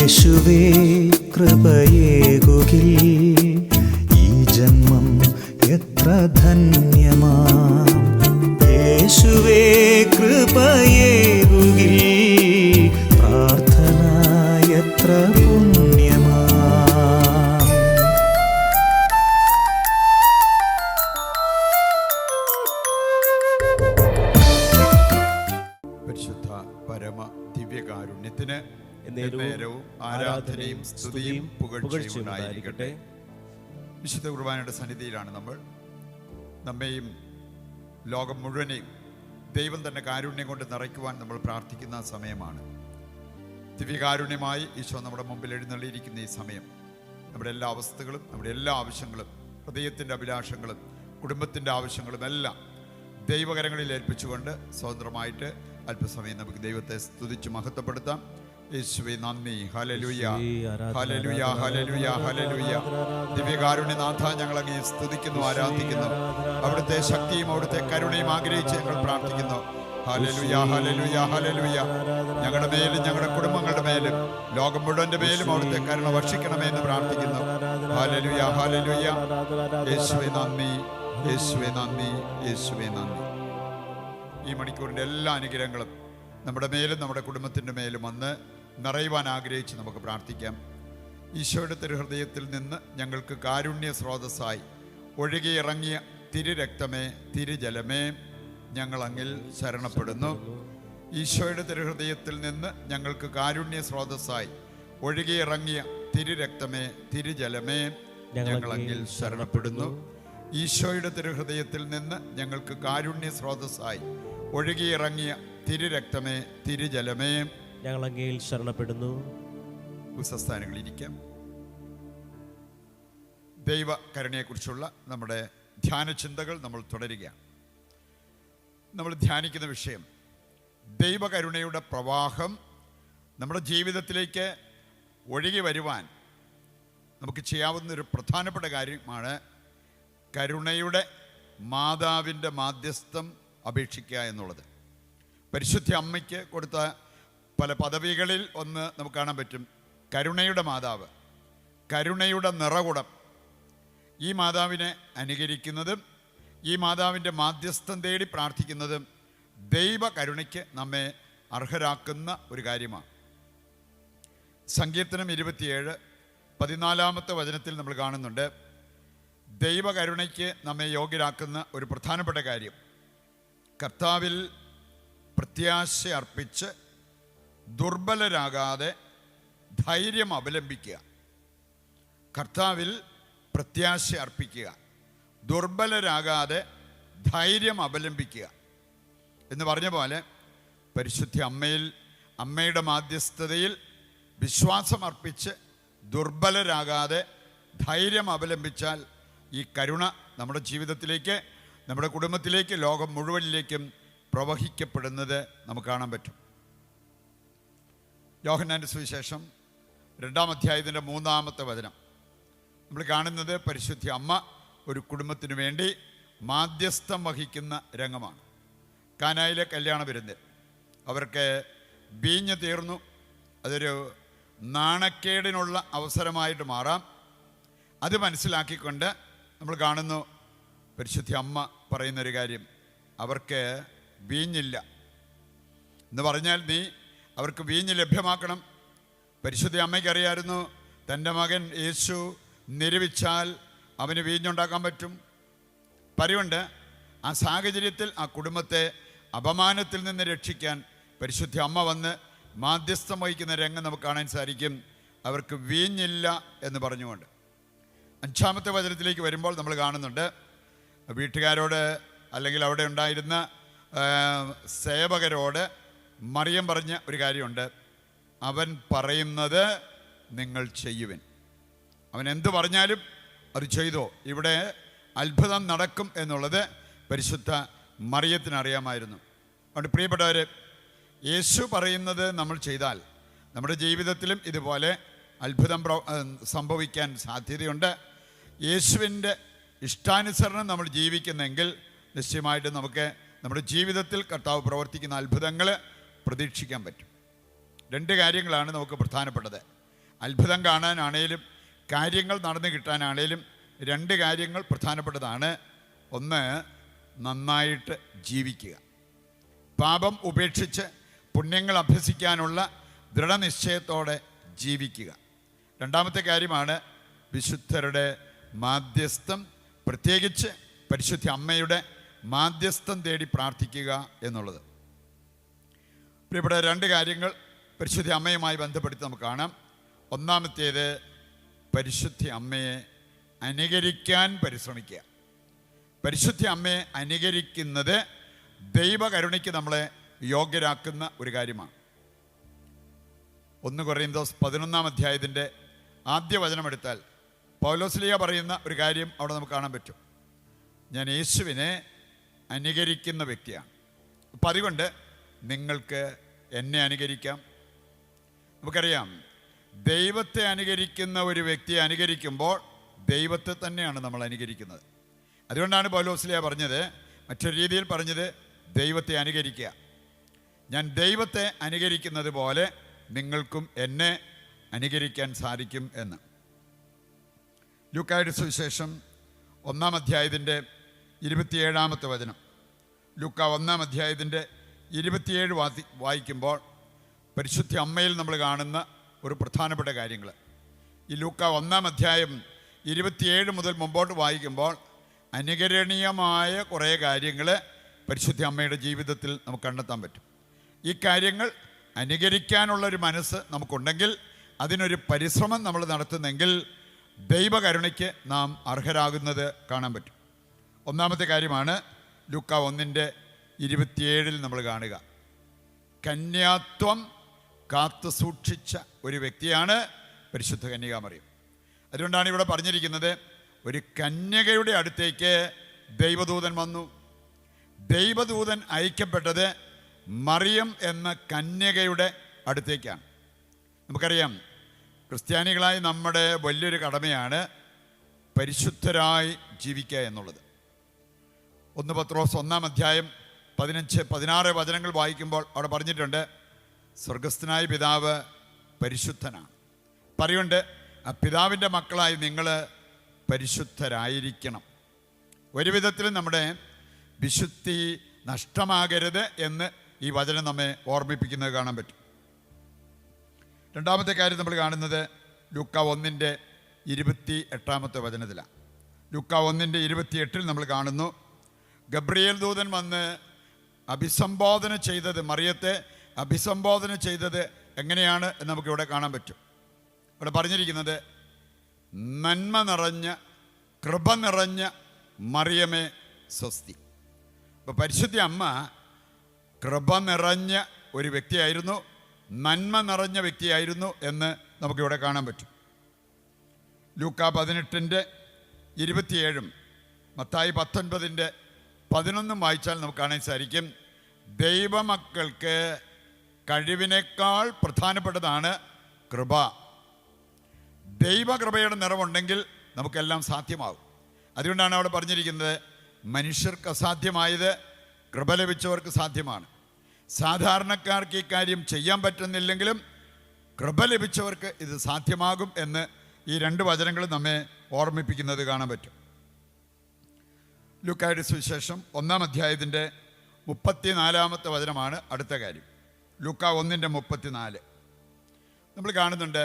യേശുവേ കൃപയേകുകിൽ ഈ ജന്മം എത്ര ധന്യമാ. യേശുവേ കൃപയേകുകിൽ പ്രാർത്ഥന എത്ര പുണ്യമാ. പരിശുദ്ധ പരമ ദിവ്യകാരുണ്യത്തിന് നേരവും ആരാധനയും സ്തുതിയും പുകഴ്ചയും ഉണ്ടായിരിക്കട്ടെ. വിശുദ്ധ കുർബാനയുടെ സന്നിധിയിലാണ് നമ്മെയും ലോകം മുഴുവനെയും ദൈവം തന്നെ കാരുണ്യം കൊണ്ട് നിറയ്ക്കുവാൻ നമ്മൾ പ്രാർത്ഥിക്കുന്ന സമയമാണ്. ദിവ്യകാരുണ്യമായി ഈശോ നമ്മുടെ മുമ്പിൽ എഴുന്നള്ളിയിരിക്കുന്ന ഈ സമയം നമ്മുടെ എല്ലാ അവസ്ഥകളും, നമ്മുടെ എല്ലാ ആവശ്യങ്ങളും, ഹൃദയത്തിൻ്റെ അഭിലാഷങ്ങളും, കുടുംബത്തിൻ്റെ ആവശ്യങ്ങളും എല്ലാം ദൈവകരങ്ങളിൽ ഏൽപ്പിച്ചുകൊണ്ട് സ്വതന്ത്രമായിട്ട് അല്പസമയം നമുക്ക് ദൈവത്തെ സ്തുതിച്ച് മഹത്വപ്പെടുത്താം. യേശുവേ നന്ദി, ഹല്ലേലൂയ, ഹല്ലേലൂയ, ഹല്ലേലൂയ, ഹല്ലേലൂയ. ദിവ്യകാരുണ്യനാഥ, ഞങ്ങൾ അങ്ങേ സ്തുതിക്കുന്നു, ആരാധിക്കുന്നു. അവിടുത്തെ ശക്തിയും അവിടുത്തെ കരുണയും ആഗ്രഹിച്ച് ഞങ്ങൾ പ്രാർത്ഥിക്കുന്നു. Hallelujah, hallelujah, hallelujah. ഞങ്ങളുടെ മേലും ഞങ്ങളുടെ കുടുംബങ്ങളുടെ മേലും ലോകം മുഴുവൻ്റെ മേലും അവിടുത്തെ കരുണ വർഷിക്കണമേ എന്ന് പ്രാർത്ഥിക്കുന്നു. Hallelujah, hallelujah. യേശുവേ നന്ദി, യേശുവേ നന്ദി, യേശുവേ നന്ദി. ഈ മണിക്കൂറിൻ്റെ എല്ലാ അനുഗ്രഹങ്ങളും നമ്മുടെ മേലും നമ്മുടെ കുടുംബത്തിൻ്റെ മേലും വന്ന് നിറയുവാൻ ആഗ്രഹിച്ച് നമുക്ക് പ്രാർത്ഥിക്കാം. ഈശോയുടെ തിരുഹൃദയത്തിൽ നിന്ന് ഞങ്ങൾക്ക് കാരുണ്യ സ്രോതസ്സായി ഒഴുകിയിറങ്ങിയ തിരുരക്തമേ, തിരുജലമേ, ഞങ്ങൾ അങ്ങിൽ ശരണപ്പെടുന്നു. ഈശോയുടെ തിരുഹൃദയത്തിൽ നിന്ന് ഞങ്ങൾക്ക് കാരുണ്യ സ്രോതസ്സായി ഒഴുകിയിറങ്ങിയ തിരുരക്തമേ, തിരുജലമേ, ഞങ്ങൾ അങ്ങിൽ ശരണപ്പെടുന്നു. ഈശോയുടെ തിരുഹൃദയത്തിൽ നിന്ന് ഞങ്ങൾക്ക് കാരുണ്യ സ്രോതസ്സായി ഒഴുകിയിറങ്ങിയ തിരുരക്തമേ, തിരുജലമേ, ഞങ്ങൾ അങ്ങയിൽ ശരണപ്പെടുന്നു. ഉച്ചസ്ഥാനങ്ങളിരിക്കാം. ദൈവ കരുണയെക്കുറിച്ചുള്ള നമ്മുടെ ധ്യാന ചിന്തകൾ നമ്മൾ തുടരുകയാണ്. നമ്മൾ ധ്യാനിക്കുന്ന വിഷയം ദൈവകരുണയുടെ പ്രവാഹം നമ്മുടെ ജീവിതത്തിലേക്ക് ഒഴുകി വരുവാൻ നമുക്ക് ചെയ്യാവുന്നൊരു പ്രധാനപ്പെട്ട കാര്യമാണ് കരുണയുടെ മാതാവിൻ്റെ മാധ്യസ്ഥം അപേക്ഷിക്കുക എന്നുള്ളത്. പരിശുദ്ധ അമ്മയ്ക്ക് കൊടുത്ത പല പദവികളിൽ ഒന്ന് നമുക്ക് കാണാൻ പറ്റും. കരുണയുടെ മാതാവ്, കരുണയുടെ നിറകുടം. ഈ മാതാവിനെ അനുകരിക്കുന്നതും ഈ മാതാവിൻ്റെ മാധ്യസ്ഥം തേടി പ്രാർത്ഥിക്കുന്നതും ദൈവ കരുണയ്ക്ക് നമ്മെ അർഹരാക്കുന്ന ഒരു കാര്യമാണ്. സങ്കീർത്തനം 27:14 വചനത്തിൽ നമ്മൾ കാണുന്നുണ്ട്, ദൈവകരുണയ്ക്ക് നമ്മെ യോഗ്യരാക്കുന്ന ഒരു പ്രധാനപ്പെട്ട കാര്യം കർത്താവിൽ പ്രത്യാശ അർപ്പിച്ച് ദുർബലരാകാതെ ധൈര്യം അവലംബിക്കുക. കർത്താവിൽ പ്രത്യാശ അർപ്പിക്കുക, ദുർബലരാകാതെ ധൈര്യം അവലംബിക്കുക എന്ന് പറഞ്ഞ പോലെ പരിശുദ്ധ അമ്മയുടെ മാധ്യസ്ഥതയിൽ വിശ്വാസം അർപ്പിച്ച് ദുർബലരാകാതെ ധൈര്യം അവലംബിച്ചാൽ ഈ കരുണ നമ്മുടെ ജീവിതത്തിലേക്ക്, നമ്മുടെ കുടുംബത്തിലേക്ക്, ലോകം മുഴുവനിലേക്കും പ്രവഹിക്കപ്പെടുന്നത് നമുക്ക് കാണാൻ പറ്റും. യോഹന്നാന്റെ സുവിശേഷം 2-ാം അധ്യായത്തിൻ്റെ 3-ാമത്തെ വചനം നമ്മൾ കാണുന്നത് പരിശുദ്ധ അമ്മ ഒരു കുടുംബത്തിന് വേണ്ടി മാധ്യസ്ഥം വഹിക്കുന്ന രംഗമാണ്. കാനായിലെ കല്യാണ വിരുന്നിൽ അവർക്ക് വീഞ്ഞ് തീർന്നു. അതൊരു നാണക്കേടിനുള്ള അവസരമായിട്ട് മാറാം. അത് മനസ്സിലാക്കിക്കൊണ്ട് നമ്മൾ കാണുന്നു പരിശുദ്ധ അമ്മ പറയുന്നൊരു കാര്യം, അവർക്ക് വീഞ്ഞില്ല എന്ന് പറഞ്ഞാൽ നീ അവർക്ക് വീഞ്ഞ് ലഭ്യമാക്കണം. പരിശുദ്ധ അമ്മയ്ക്കറിയായിരുന്നു തൻ്റെ മകൻ യേശു നിരൂപിച്ചാൽ അവന് വീഞ്ഞുണ്ടാക്കാൻ പറ്റും. പറയുണ്ട് ആ സാഹചര്യത്തിൽ ആ കുടുംബത്തെ അപമാനത്തിൽ നിന്ന് രക്ഷിക്കാൻ പരിശുദ്ധ അമ്മ വന്ന് മാധ്യസ്ഥം വഹിക്കുന്ന രംഗം നമുക്ക് കാണാൻ സാധിക്കും. അവർക്ക് വീഞ്ഞില്ല എന്ന് പറഞ്ഞുകൊണ്ട് 5-ാമത്തെ വചനത്തിലേക്ക് വരുമ്പോൾ നമ്മൾ കാണുന്നുണ്ട് വീട്ടുകാരോട് അല്ലെങ്കിൽ അവിടെ ഉണ്ടായിരുന്ന സേവകരോട് മറിയം പറഞ്ഞ ഒരു കാര്യമുണ്ട്, അവൻ പറയുന്നത് നിങ്ങൾ ചെയ്യുവിൻ. അവൻ എന്തു പറഞ്ഞാലും അത് ചെയ്തോ. ഇവിടെ അത്ഭുതം നടക്കും എന്നുള്ളത് പരിശുദ്ധ മറിയത്തിന് അറിയാമായിരുന്നു. അതുകൊണ്ട് പ്രിയപ്പെട്ടവർ, യേശു പറയുന്നത് നമ്മൾ ചെയ്താൽ നമ്മുടെ ജീവിതത്തിലും ഇതുപോലെ അത്ഭുതം സംഭവിക്കാൻ സാധ്യതയുണ്ട്. യേശുവിൻ്റെ ഇഷ്ടാനുസരണം നമ്മൾ ജീവിക്കുന്നെങ്കിൽ നിശ്ചയമായിട്ട് നമുക്ക് നമ്മുടെ ജീവിതത്തിൽ കർത്താവ് പ്രവർത്തിക്കുന്ന അത്ഭുതങ്ങൾ പ്രതീക്ഷിക്കാൻ പറ്റും. രണ്ട് കാര്യങ്ങളാണ് നമുക്ക് പ്രധാനപ്പെട്ടത്. അത്ഭുതം കാണാനാണേലും കാര്യങ്ങൾ നടന്നു കിട്ടാനാണേലും രണ്ട് കാര്യങ്ങൾ പ്രധാനപ്പെട്ടതാണ്. ഒന്ന്, നന്നായിട്ട് ജീവിക്കുക, പാപം ഉപേക്ഷിച്ച് പുണ്യങ്ങൾ അഭ്യസിക്കാനുള്ള ദൃഢനിശ്ചയത്തോടെ ജീവിക്കുക. രണ്ടാമത്തെ കാര്യമാണ് വിശുദ്ധരുടെ മാധ്യസ്ഥം, പ്രത്യേകിച്ച് പരിശുദ്ധ അമ്മയുടെ മാധ്യസ്ഥം തേടി പ്രാർത്ഥിക്കുക എന്നുള്ളത്. പ്രിയപ്പെട്ട, രണ്ട് കാര്യങ്ങൾ പരിശുദ്ധ അമ്മയുമായി ബന്ധപ്പെടുത്തി നമുക്ക് കാണാം. ഒന്നാമത്തേത്, പരിശുദ്ധ അമ്മയെ അനുകരിക്കാൻ പരിശ്രമിക്കുക. പരിശുദ്ധ അമ്മയെ അനുകരിക്കുന്നത് ദൈവകരുണയ്ക്ക് നമ്മളെ യോഗ്യരാക്കുന്ന ഒരു കാര്യമാണ്. 1 കൊരിന്ത്യർ 11 അധ്യായത്തിൻ്റെ ആദ്യ വചനമെടുത്താൽ പൗലോസ്ലീഹ പറയുന്ന ഒരു കാര്യം അവിടെ നമുക്ക് കാണാൻ പറ്റും. ഞാൻ യേശുവിനെ അനുകരിക്കുന്ന വ്യക്തിയാണ്. അപ്പം അതുകൊണ്ട് നിങ്ങൾക്ക് എന്നെ അനുകരിക്കാം. നമുക്കറിയാം, ദൈവത്തെ അനുകരിക്കുന്ന ഒരു വ്യക്തിയെ അനുകരിക്കുമ്പോൾ ദൈവത്തെ തന്നെയാണ് നമ്മൾ അനുകരിക്കുന്നത്. അതുകൊണ്ടാണ് പൗലോസ്ലീഹ പറഞ്ഞത്, മറ്റൊരു രീതിയിൽ പറഞ്ഞത്, ദൈവത്തെ അനുകരിക്കുക. ഞാൻ ദൈവത്തെ അനുകരിക്കുന്നത് പോലെ നിങ്ങൾക്കും എന്നെ അനുകരിക്കാൻ സാധിക്കും എന്ന്. ലൂക്കായുടെ സുവിശേഷം 1 അധ്യായത്തിൻ്റെ 27 വചനം. ലൂക്ക 1 അധ്യായത്തിൻ്റെ 27 വായിക്കുമ്പോൾ പരിശുദ്ധ അമ്മയിൽ നമ്മൾ കാണുന്ന ഒരു പ്രധാനപ്പെട്ട കാര്യങ്ങൾ. ഈ ലൂക്ക 1 അധ്യായം 27 മുതൽ മുമ്പോട്ട് വായിക്കുമ്പോൾ അനുകരണീയമായ കുറേ കാര്യങ്ങൾ പരിശുദ്ധ അമ്മയുടെ ജീവിതത്തിൽ നമുക്ക് കണ്ടെത്താൻ പറ്റും. ഈ കാര്യങ്ങൾ അനുകരിക്കാനുള്ളൊരു മനസ്സ് നമുക്കുണ്ടെങ്കിൽ, അതിനൊരു പരിശ്രമം നമ്മൾ നടത്തുന്നെങ്കിൽ ദൈവകരുണയ്ക്ക് നാം അർഹരാകുന്നത് കാണാൻ പറ്റും. ഒന്നാമത്തെ കാര്യമാണ് ലൂക്ക 1:27 നമ്മൾ കാണുക. കന്യാത്വം കാത്തു സൂക്ഷിച്ച ഒരു വ്യക്തിയാണ് പരിശുദ്ധ കന്യകാമറിയം. അതുകൊണ്ടാണ് ഇവിടെ പറഞ്ഞിരിക്കുന്നത്, ഒരു കന്യകയുടെ അടുത്തേക്ക് ദൈവദൂതൻ വന്നു. ദൈവദൂതൻ അയക്കപ്പെട്ടത് മറിയം എന്ന കന്യകയുടെ അടുത്തേക്കാണ്. നമുക്കറിയാം, ക്രിസ്ത്യാനികളായി നമ്മുടെ വലിയൊരു കടമയാണ് പരിശുദ്ധരായി ജീവിക്കുക എന്നുള്ളത്. 1 പത്രോസ് 1 അധ്യായം 15-16 വചനങ്ങൾ വായിക്കുമ്പോൾ അവിടെ പറഞ്ഞിട്ടുണ്ട്, സ്വർഗസ്ഥനായ പിതാവ് പരിശുദ്ധനാണ്. പറയുണ്ട്, ആ പിതാവിൻ്റെ മക്കളായി നിങ്ങൾ പരിശുദ്ധരായിരിക്കണം. ഒരു വിധത്തിലും നമ്മുടെ വിശുദ്ധി നഷ്ടമാകരുത് എന്ന് ഈ വചനം നമ്മെ ഓർമ്മിപ്പിക്കുന്നത് കാണാൻ പറ്റും. രണ്ടാമത്തെ കാര്യം നമ്മൾ കാണുന്നത് ലൂക്ക 1:28 വചനത്തിലാണ്. ലൂക്ക 1:28 നമ്മൾ കാണുന്നു, ഗബ്രിയേൽ ദൂതൻ വന്ന് അഭിസംബോധന ചെയ്തത്, മറിയത്തെ അഭിസംബോധന ചെയ്തത് എങ്ങനെയാണ് എന്ന് നമുക്കിവിടെ കാണാൻ പറ്റും. അവിടെ പറഞ്ഞിരിക്കുന്നത്, നന്മ നിറഞ്ഞ കൃപ നിറഞ്ഞ മറിയമേ സ്വസ്തി. അപ്പോൾ പരിശുദ്ധ അമ്മ കൃപ നിറഞ്ഞ ഒരു വ്യക്തിയായിരുന്നു, നന്മ നിറഞ്ഞ വ്യക്തിയായിരുന്നു എന്ന് നമുക്കിവിടെ കാണാൻ പറ്റും. ലൂക്ക 18:27 മത്തായി 19:11 വായിച്ചാൽ നമുക്ക് കാണാൻ സാധിക്കും, ദൈവമക്കൾക്ക് കഴിവിനേക്കാൾ പ്രധാനപ്പെട്ടതാണ് കൃപ. ദൈവകൃപയുടെ നിറവുണ്ടെങ്കിൽ നമുക്കെല്ലാം സാധ്യമാകും. അതുകൊണ്ടാണ് അവിടെ പറഞ്ഞിരിക്കുന്നത്, മനുഷ്യർക്ക് അസാധ്യമായത് കൃപ ലഭിച്ചവർക്ക് സാധ്യമാണ്. സാധാരണക്കാർക്ക് ഈ കാര്യം ചെയ്യാൻ പറ്റുന്നില്ലെങ്കിലും കൃപ ലഭിച്ചവർക്ക് ഇത് സാധ്യമാകും എന്ന് ഈ 2 വചനങ്ങൾ നമ്മെ ഓർമ്മിപ്പിക്കുന്നത് കാണാൻ പറ്റും. ലൂക്കായുടെ സുവിശേഷം 1 അധ്യായത്തിൻ്റെ 34 വചനമാണ് അടുത്ത കാര്യം. ലൂക്ക 1:34 നമ്മൾ കാണുന്നുണ്ട്,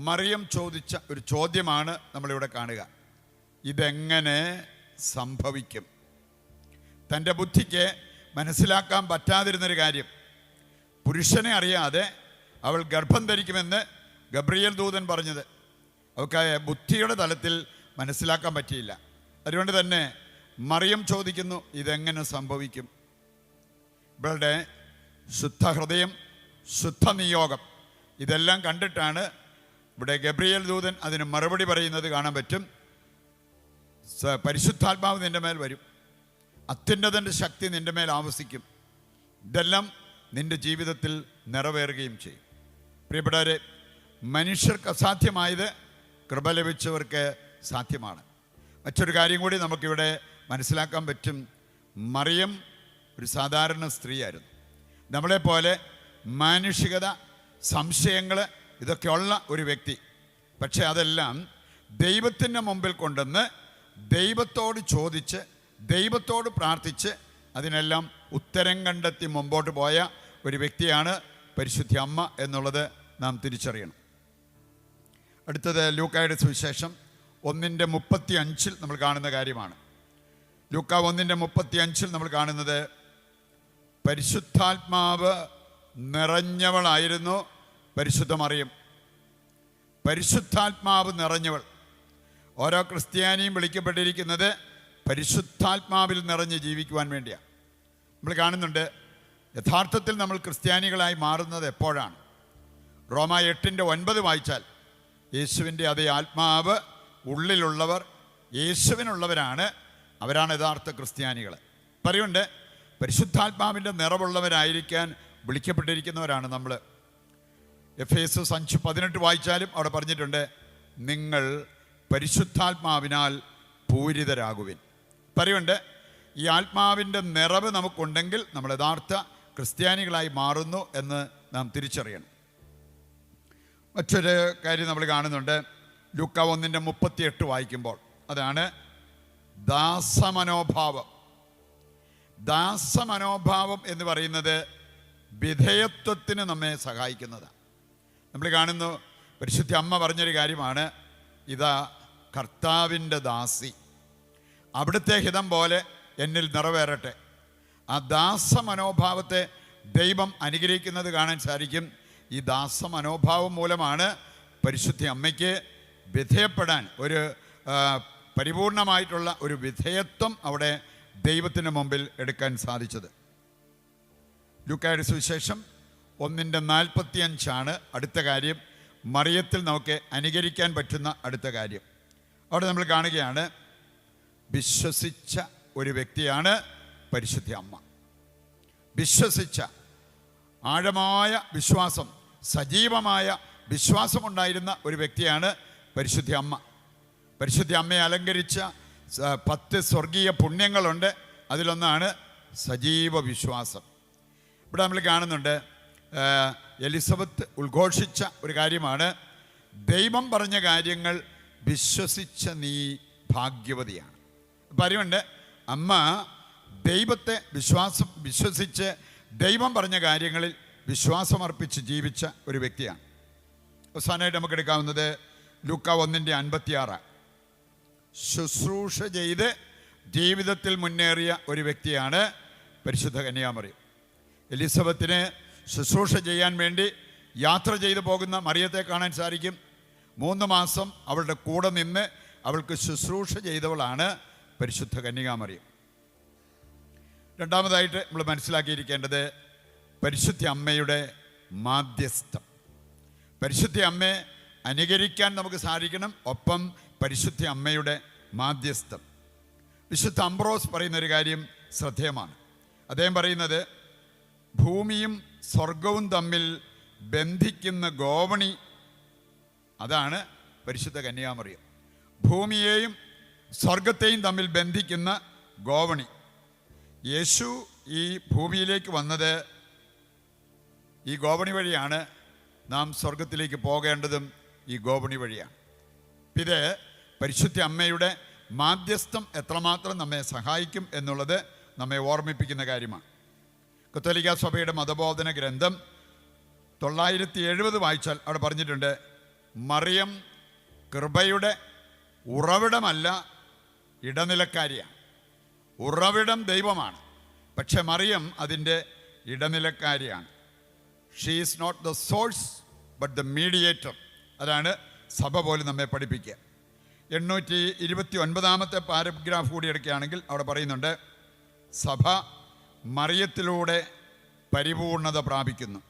മറിയം ചോദിച്ച ഒരു ചോദ്യമാണ് നമ്മളിവിടെ കാണുക. ഇതെങ്ങനെ സംഭവിക്കും? തൻ്റെ ബുദ്ധിക്ക് മനസ്സിലാക്കാൻ പറ്റാതിരുന്നൊരു കാര്യം, പുരുഷനെ അറിയാതെ അവൾ ഗർഭം ധരിക്കുമെന്ന് ഗബ്രിയേൽ ദൂതൻ പറഞ്ഞത് അവൾക്ക് ബുദ്ധിയുടെ തലത്തിൽ മനസ്സിലാക്കാൻ പറ്റിയില്ല. അതുകൊണ്ട് തന്നെ മറിയം ചോദിക്കുന്നു, ഇതെങ്ങനെ സംഭവിക്കും? ഇവളുടെ ശുദ്ധ ഹൃദയം, ശുദ്ധ നിയോഗം, ഇതെല്ലാം കണ്ടിട്ടാണ് ഇവിടെ ഗബ്രിയേൽ ദൂതൻ അതിന് മറുപടി പറയുന്നത് കാണാൻ പറ്റും. പരിശുദ്ധാത്മാവ് നിൻ്റെ മേൽ വരും, അത്യുന്നതൻ്റെ ശക്തി നിൻ്റെ മേൽ ആവസിക്കും, ഇതെല്ലാം നിൻ്റെ ജീവിതത്തിൽ നിറവേറുകയും ചെയ്യും. പ്രിയപ്പെട്ടവരെ, മനുഷ്യർക്ക് അസാധ്യമായത് കൃപ ലഭിച്ചവർക്ക് സാധ്യമാണ്. മറ്റൊരു കാര്യം കൂടി നമുക്കിവിടെ മനസ്സിലാക്കാൻ പറ്റും, മറിയം ഒരു സാധാരണ സ്ത്രീയായിരുന്നു. നമ്മളെപ്പോലെ മാനുഷികത, സംശയങ്ങൾ ഇതൊക്കെയുള്ള ഒരു വ്യക്തി. പക്ഷെ അതെല്ലാം ദൈവത്തിൻ്റെ മുമ്പിൽ കൊണ്ടുവന്ന് ദൈവത്തോട് ചോദിച്ച് ദൈവത്തോട് പ്രാർത്ഥിച്ച് അതിനെല്ലാം ഉത്തരം കണ്ടെത്തി മുമ്പോട്ട് പോയ ഒരു വ്യക്തിയാണ് പരിശുദ്ധ അമ്മ എന്നുള്ളത് നാം തിരിച്ചറിയണം. അടുത്തത് ലൂക്കായുടെ സുവിശേഷം 1:35 നമ്മൾ കാണുന്ന കാര്യമാണ്. ലൂക്ക 1:35 നമ്മൾ കാണുന്നത് പരിശുദ്ധാത്മാവ് നിറഞ്ഞവളായിരുന്നു പരിശുദ്ധ മറിയം. പരിശുദ്ധാത്മാവ് നിറഞ്ഞവൾ. ഓരോ ക്രിസ്ത്യാനിയും വിളിക്കപ്പെട്ടിരിക്കുന്നത് പരിശുദ്ധാത്മാവിൽ നിറഞ്ഞ് ജീവിക്കുവാൻ വേണ്ടിയാണ്. നമ്മൾ കാണുന്നുണ്ട് യഥാർത്ഥത്തിൽ നമ്മൾ ക്രിസ്ത്യാനികളായി മാറുന്നത് എപ്പോഴാണ്? റോമ 8:9 വായിച്ചാൽ യേശുവിൻ്റെ അതേ ആത്മാവ് ഉള്ളിലുള്ളവർ യേശുവിനുള്ളവരാണ്, അവരാണ് യഥാർത്ഥ ക്രിസ്ത്യാനികൾ. പറയുന്നുണ്ട് പരിശുദ്ധാത്മാവിൻ്റെ നിറവുള്ളവരായിരിക്കാൻ വിളിക്കപ്പെട്ടിരിക്കുന്നവരാണ് നമ്മൾ. എഫേസ്യർ 5:18 വായിച്ചാലും അവിടെ പറഞ്ഞിട്ടുണ്ട്, നിങ്ങൾ പരിശുദ്ധാത്മാവിനാൽ പൂരിതരാകുവിൻ. പറയുന്നുണ്ട് ഈ ആത്മാവിൻ്റെ നിറവ് നമുക്കുണ്ടെങ്കിൽ നമ്മൾ യഥാർത്ഥ ക്രിസ്ത്യാനികളായി മാറുന്നു എന്ന് നാം തിരിച്ചറിയണം. മറ്റൊരു കാര്യം നമ്മൾ കാണുന്നുണ്ട് ലൂക്ക 1:38 വായിക്കുമ്പോൾ, അതാണ് ദാസമനോഭാവം. ദാസമനോഭാവം എന്ന് പറയുന്നത് വിധേയത്വത്തിന് നമ്മെ സഹായിക്കുന്നതാണ്. നമ്മൾ കാണുന്നു പരിശുദ്ധ അമ്മ പറഞ്ഞൊരു കാര്യമാണ്, ഇതാ കർത്താവിൻ്റെ ദാസി, അവിടുത്തെ ഹിതം പോലെ എന്നിൽ നിറവേറട്ടെ. ആ ദാസമനോഭാവത്തെ ദൈവം അനുഗ്രഹിക്കുന്നത് കാണാൻ സാധിക്കും. ഈ ദാസമനോഭാവം മൂലമാണ് പരിശുദ്ധ അമ്മയ്ക്ക് വിധേയപ്പെടാൻ ഒരു പരിപൂർണമായിട്ടുള്ള ഒരു വിധേയത്വം അവിടെ ദൈവത്തിന് മുമ്പിൽ എടുക്കാൻ സാധിച്ചത്. ലൂക്കായുടെ സുവിശേഷം 1:45 അടുത്ത കാര്യം. മറിയത്തിൽ നമുക്ക് അനുകരിക്കാൻ പറ്റുന്ന അടുത്ത കാര്യം. അവിടെ നമ്മൾ കാണുകയാണ് വിശ്വസിച്ച ഒരു വ്യക്തിയാണ് പരിശുദ്ധ അമ്മ. വിശ്വസിച്ച ആഴമായ വിശ്വാസം, സജീവമായ വിശ്വാസമുണ്ടായിരുന്ന ഒരു വ്യക്തിയാണ് പരിശുദ്ധ അമ്മ. പരിശുദ്ധ അമ്മയെ അലങ്കരിച്ച 10 സ്വർഗീയ പുണ്യങ്ങളുണ്ട്. അതിലൊന്നാണ് സജീവ വിശ്വാസം. ഇവിടെ നമ്മൾ കാണുന്നുണ്ട് എലിസബത്ത് ഉദ്ഘോഷിച്ച ഒരു കാര്യമാണ്, ദൈവം പറഞ്ഞ കാര്യങ്ങൾ വിശ്വസിച്ച നീ ഭാഗ്യവതിയാണ്. പറയുന്നുണ്ട് അമ്മ ദൈവത്തെ വിശ്വസിച്ച് ദൈവം പറഞ്ഞ കാര്യങ്ങളിൽ വിശ്വാസമർപ്പിച്ച് ജീവിച്ച ഒരു വ്യക്തിയാണ്. അവസാനമായിട്ട് നമുക്ക് എടുക്കാവുന്നത് ലൂക്ക 1:56. ശുശ്രൂഷ ചെയ്ത് ജീവിതത്തിൽ മുന്നേറിയ ഒരു വ്യക്തിയാണ് പരിശുദ്ധ കന്യാമറിയം. എലിസബത്തിന് ശുശ്രൂഷ ചെയ്യാൻ വേണ്ടി യാത്ര ചെയ്തു പോകുന്ന മറിയത്തെ കാണാൻ സാധിക്കും. 3 മാസം അവളുടെ കൂടെ നിന്ന് അവൾക്ക് ശുശ്രൂഷ ചെയ്തവളാണ് പരിശുദ്ധ കന്യകാമറിയം. രണ്ടാമതായിട്ട് നമ്മൾ മനസ്സിലാക്കിയിരിക്കേണ്ടത് പരിശുദ്ധ അമ്മയുടെ മാധ്യസ്ഥം. പരിശുദ്ധ അമ്മയെ അനുകരിക്കാൻ നമുക്ക് സാധിക്കണം, ഒപ്പം പരിശുദ്ധ അമ്മയുടെ മാധ്യസ്ഥം. വിശുദ്ധ അംബ്രോസ് പറയുന്നൊരു കാര്യം ശ്രദ്ധേയമാണ്. അദ്ദേഹം പറയുന്നത് ഭൂമിയും സ്വർഗവും തമ്മിൽ ബന്ധിക്കുന്ന ഗോവണി, അതാണ് പരിശുദ്ധ കന്യാമറിയം. ഭൂമിയെയും സ്വർഗത്തെയും തമ്മിൽ ബന്ധിക്കുന്ന ഗോവണി. യേശു ഈ ഭൂമിയിലേക്ക് വന്നത് ഈ ഗോവണി വഴിയാണ്. നാം സ്വർഗത്തിലേക്ക് പോകേണ്ടതും ഈ ഗോവണി വഴിയാണ്. ഇത് പരിശുദ്ധ അമ്മയുടെ മാധ്യസ്ഥം എത്രമാത്രം നമ്മെ സഹായിക്കും എന്നുള്ളത് നമ്മെ ഓർമ്മിപ്പിക്കുന്ന കാര്യമാണ്. കത്തോലിക്ക സഭയുടെ മതബോധന ഗ്രന്ഥം 970 വായിച്ചാൽ അവിടെ പറഞ്ഞിട്ടുണ്ട്, മറിയം കൃപയുടെ ഉറവിടമല്ല, ഇടനിലക്കാരിയാണ്. ഉറവിടം ദൈവമാണ്, പക്ഷെ മറിയം അതിൻ്റെ ഇടനിലക്കാരിയാണ്. She is not the source but the mediator. അതാണ് സഭ പോലും നമ്മെ പഠിപ്പിക്കുക. 829 പാരഗ്രാഫ് കൂടി എടുക്കുകയാണെങ്കിൽ അവിടെ പറയുന്നുണ്ട്, സഭ മറിയത്തിലൂടെ പരിപൂർണത പ്രാപിക്കുന്നു,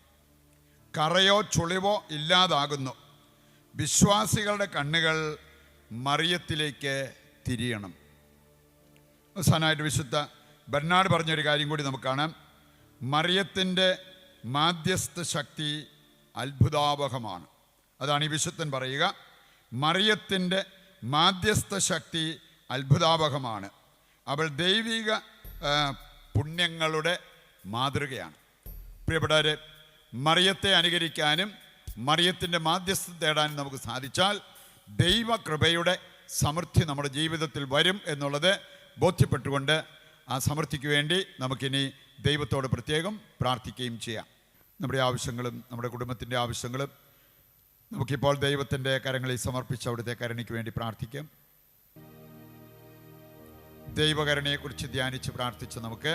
കറയോ ചുളിവോ ഇല്ലാതാകുന്നു. വിശ്വാസികളുടെ കണ്ണുകൾ മറിയത്തിലേക്ക് തിരിയണം. അവസാനമായിട്ട് വിശുദ്ധ ബെർണാഡ് പറഞ്ഞൊരു കാര്യം കൂടി നമുക്ക് കാണാം. മറിയത്തിൻ്റെ മാധ്യസ്ഥ ശക്തി അത്ഭുതാവഹമാണ്. അതാണ് ഈ വിശുദ്ധൻ പറയുക, മറിയത്തിൻ്റെ മാധ്യസ്ഥ ശക്തി അത്ഭുതാവഹമാണ്. അവൾ ദൈവിക പുണ്യങ്ങളുടെ മാതൃകയാണ്. പ്രിയപ്പെട്ടവരെ, മറിയത്തെ അനുകരിക്കാനും മറിയത്തിൻ്റെ മാധ്യസ്ഥം തേടാനും നമുക്ക് സാധിച്ചാൽ ദൈവകൃപയുടെ സമൃദ്ധി നമ്മുടെ ജീവിതത്തിൽ വരും എന്നുള്ളത് ബോധ്യപ്പെട്ടുകൊണ്ട് ആ സമൃദ്ധിക്ക് വേണ്ടി നമുക്കിനി ദൈവത്തോട് പ്രത്യേകം പ്രാർത്ഥിക്കുകയും ചെയ്യാം. നമ്മുടെ ആവശ്യങ്ങളും നമ്മുടെ കുടുംബത്തിൻ്റെ ആവശ്യങ്ങളും നമുക്കിപ്പോൾ ദൈവത്തിൻ്റെ കരങ്ങളിൽ സമർപ്പിച്ച് അവിടുത്തെ കരുണയ്ക്ക് വേണ്ടി പ്രാർത്ഥിക്കാം. ദൈവകരുണയെക്കുറിച്ച് ധ്യാനിച്ച് പ്രാർത്ഥിച്ച് നമുക്ക്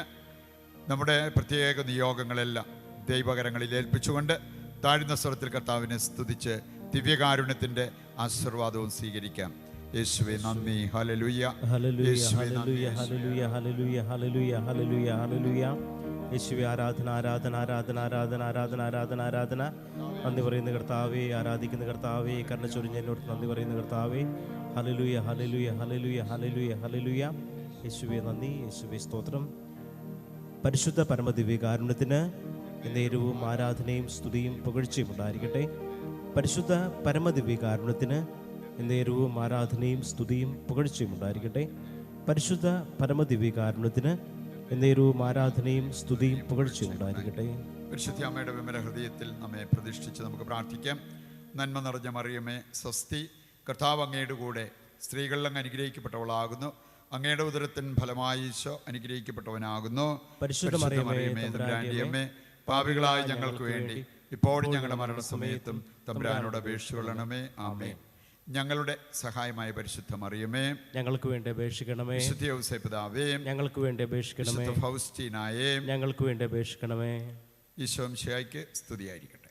നമ്മുടെ പ്രത്യേക നിയോഗങ്ങളെല്ലാം ദൈവകരങ്ങളിൽ ഏൽപ്പിച്ചുകൊണ്ട് താഴ്ന്ന സ്വരത്തിൽ കർത്താവിനെ സ്തുതിച്ച് ദിവ്യകാരുണ്യത്തിൻ്റെ ആശീർവാദവും സ്വീകരിക്കാം. യേശുവേ നന്ദി. ഹല്ലേലൂയ, യേശുവേ നന്ദി, യേശുവേ ആരാധന ആരാധന ആരാധന ആരാധന ആരാധന ആരാധന ആരാധന. നന്ദി പറയുന്ന കർത്താവേ, ആരാധിക്കുന്ന കർത്താവേ, കരുണ ചൊരിഞ്ഞ എന്നോട് നന്ദി പറയുന്ന കർത്താവേ. Hallelujah hallelujah hallelujah hallelujah hallelujah. യേശുവേ നന്ദി, യേശുവേ സ്തോത്രം. പരിശുദ്ധ പരമദിവ്യകാരുണ്യത്തിന് നേരവും ആരാധനയും സ്തുതിയും പുകഴ്ചയും ഉണ്ടായിരിക്കട്ടെ. പരിശുദ്ധ പരമദിവ്യകാരുണ്യത്തിന് നേരവും ആരാധനയും സ്തുതിയും പുകഴ്ചയും ഉണ്ടായിരിക്കട്ടെ. പരിശുദ്ധ പരമദിവ്യകാരുണ്യത്തിന് നേരവും ആരാധനയും സ്തുതിയും പുകഴ്ചയും ഉണ്ടായിരിക്കട്ടെ. പരിശുദ്ധ അമ്മയുടെ വിമല ഹൃദയത്തിൽ നമ്മെ പ്രതിഷ്ഠിച്ച് നമുക്ക് പ്രാർത്ഥിക്കാം. നന്മ നിറഞ്ഞ മറിയമേ സ്വസ്തി, കർത്താവ് അങ്ങയുടെ കൂടെ സ്ത്രീകളിൽ അങ്ങ് അനുഗ്രഹിക്കപ്പെട്ടവളാകുന്നു. അങ്ങയുടെ ഉദരത്തിൻ ഫലമായി ഈശോ അനുഗ്രഹിക്കപ്പെട്ടവനാകുന്നു. പരിശുദ്ധ മറിയമേ തമ്പുരാന്റെ അമ്മേ, പാപികളായ ഞങ്ങൾക്ക് വേണ്ടി ഇപ്പോഴും ഞങ്ങളുടെ മരണസമയത്തും തമ്പുരാനോട് അപേക്ഷിച്ചുകൊള്ളണമേ. ആമേൻ. ഞങ്ങളുടെ സഹായമായ പരിശുദ്ധ മറിയമേ, ഞങ്ങൾക്ക് വേണ്ടി അപേക്ഷിക്കണമേ. വിശുദ്ധ ഔസേപ്പ് പിതാവേ, ഞങ്ങൾക്ക് വേണ്ടി അപേക്ഷിക്കണമേ. വിശുദ്ധ ഫൗസ്റ്റീനായേ, ഞങ്ങൾക്ക് വേണ്ടി അപേക്ഷിക്കണമേ. ഈശോ മിശിഹായ്ക്ക് സ്തുതിയായിരിക്കട്ടെ.